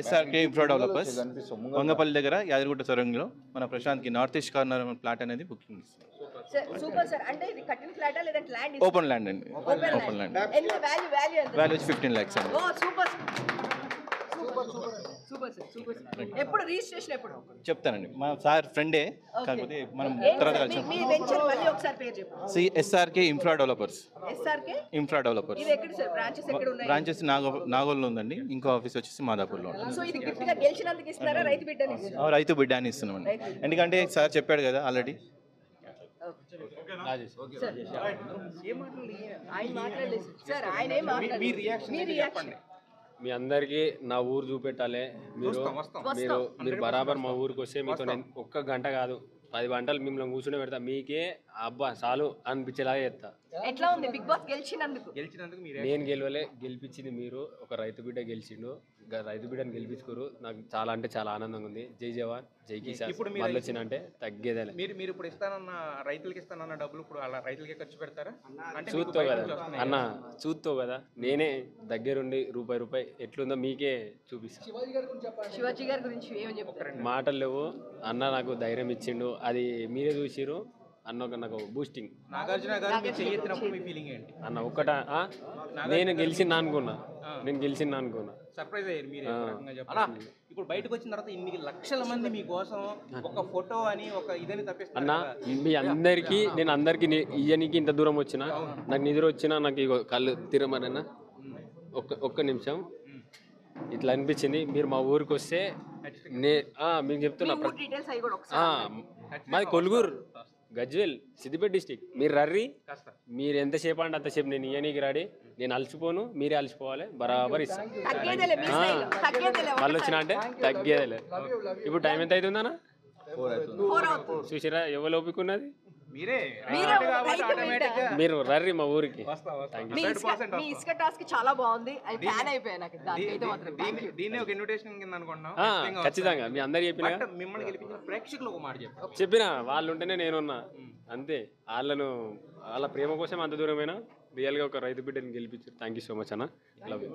SRK infra developers Vangapalli దగ్గర యాదగిరిగుట్ట సొరంగంలో మన ప్రశాంత్కి north east corner plot అనేది బుకింగ్ ఇస్తుంది. Super sir. అంటే ఇది కట్టిన ఫ్లాటా లేదా ల్యాండ్? ఓపెన్ ల్యాండ్ అండి. Open land. ఎంత వాల్యూ ఎంత? వాల్యూ 15 lakhs అండి. ఓ సూపర్ సూపర్ సార్. ఎప్పుడు రిజిస్ట్రేషన్ ఎప్పుడు చెప్తానండి. మా సార్ ఫ్రెండే, కాకపోతే మనం తర్వాత కలిసి. మీ వెంచర్ మళ్ళీ ఒకసారి పేరు చెప్పండి. SRK infra developers. SRK infra developers. ఇది ఎక్కడ సార్? బ్రాంచెస్ ఎక్కడ ఉన్నాయి? బ్రాంచెస్ నాగోల్లో ఉందండి. ఇంకో ఆఫీస్ వచ్చేసి మాదాపూర్లో ఉంది. సో ఇది గిఫ్ట్ గా గెలిచినందుకు ఇస్తున్నారా? రైతు బిడ్డని ఇస్తున్నారా? రైతు బిడ్డ అని ఇస్తున్నామండి. ఎందుకంటే సార్ చెప్పాడు కదా ఆల్రెడీ. ఆయన మాట్లాడలేదు సార్. ఆయన ఏం మాట్లాడలేదు. మీ రియాక్షన్ మీ అందరికీ నా ఊరు చూపెట్టాలి. మీరు బరాబర్ మా ఊరికి వస్తే మీతో నేను ఒక్క గంట కాదు 10 గంటలు మిమ్మల్ని కూర్చుని పెడతా. మీకే అబ్బా చాలు అనిపించేలాగా చేస్తా. ఎట్లా ఉంది బిగ్ బాస్ గెలిచినందుకు? నేను గెలవలే, గెలిపించింది మీరు. ఒక రైతు బిడ్డ గెలిచిండు. రైతు బిడ్డను గెలిపించుకోరు. నాకు చాలా అంటే చాలా ఆనందంగా ఉంది. జై జవాన్ జై కిసాన్. వాళ్ళు వచ్చినంటే తగ్గేదే. మీరు ఇప్పుడు ఇస్తానన్న రైతులకి ఇస్తానన్న డబ్బులు ఇప్పుడు అలా రైతులకే ఖర్చు పెడతారా? చూస్తావు కదా అన్న, చూస్తావు కదా. నేనే దగ్గరుండి రూపాయి ఎట్లుందో మీకే చూపిస్తాను. శివాజీ గారి గురించి ఏమని చెప్తారు? మాటలు లేవు. అన్న నాకు ధైర్యం ఇచ్చిండు. అది మీరే చూసిరు. అన్న ఒక నాకు బూస్టింగ్. నాగార్జున గారు చెయ్యెత్తినప్పుడు మీ ఫీలింగ్ ఏంటి అన్న? ఒక్కట నేను గెలిచిందా అనుకున్నా. సర్ప్రైజ్ అయ్యారు మీరు. ఇప్పుడు బయటకు వచ్చిన తర్వాత ఇన్ని లక్షల మంది మీకోసం ఒక ఫోటో అని ఒక ఇదని తప్పిస్తారు అన్న. మీ అందరికి నేను ఇయ్యనికి ఇంత దూరం వచ్చిన, నాకు నిద్ర వచ్చినా నాకు ఇగో కళ్ళు తిరమనన్నా. ఒక్క నిమిషం ఇట్లా అనిపించింది. మీరు మా ఊరికి వస్తే మీకు చెప్తున్నా. మాది కొలుగురు, గజ్వేల్, సిద్దిపేట డిస్టిక్. మీరు రర్రి. మీరు ఎంతసేపు అంటే అంతసేపు నేను ఇయ్యనీకి రాడి. నేను అలసిపోను, మీరే అలసిపోవాలి. బరాబర్ ఇస్తాను. మళ్ళీ వచ్చినా అంటే తగ్గేదేలే. ఇప్పుడు టైం ఎంత అవుతుందన్నా? చూసిరా ఎవరు ఓపికన్నది? మీరు రర్రి మా ఊరికి. చాలా బాగుంది. ఖచ్చితంగా మీ అందరు చెప్పిన మిమ్మల్ని గెలిపించిన ప్రేక్షకులు ఒక మాట చెప్పిన వాళ్ళు ఉంటేనే నేనున్నా అంతే. వాళ్ళ ప్రేమ కోసం అంత దూరమైనా రియల్గా ఒక రైతు బిడ్డని గెలిపించారు. థ్యాంక్ యూ సో మచ్ అన్న. Love you.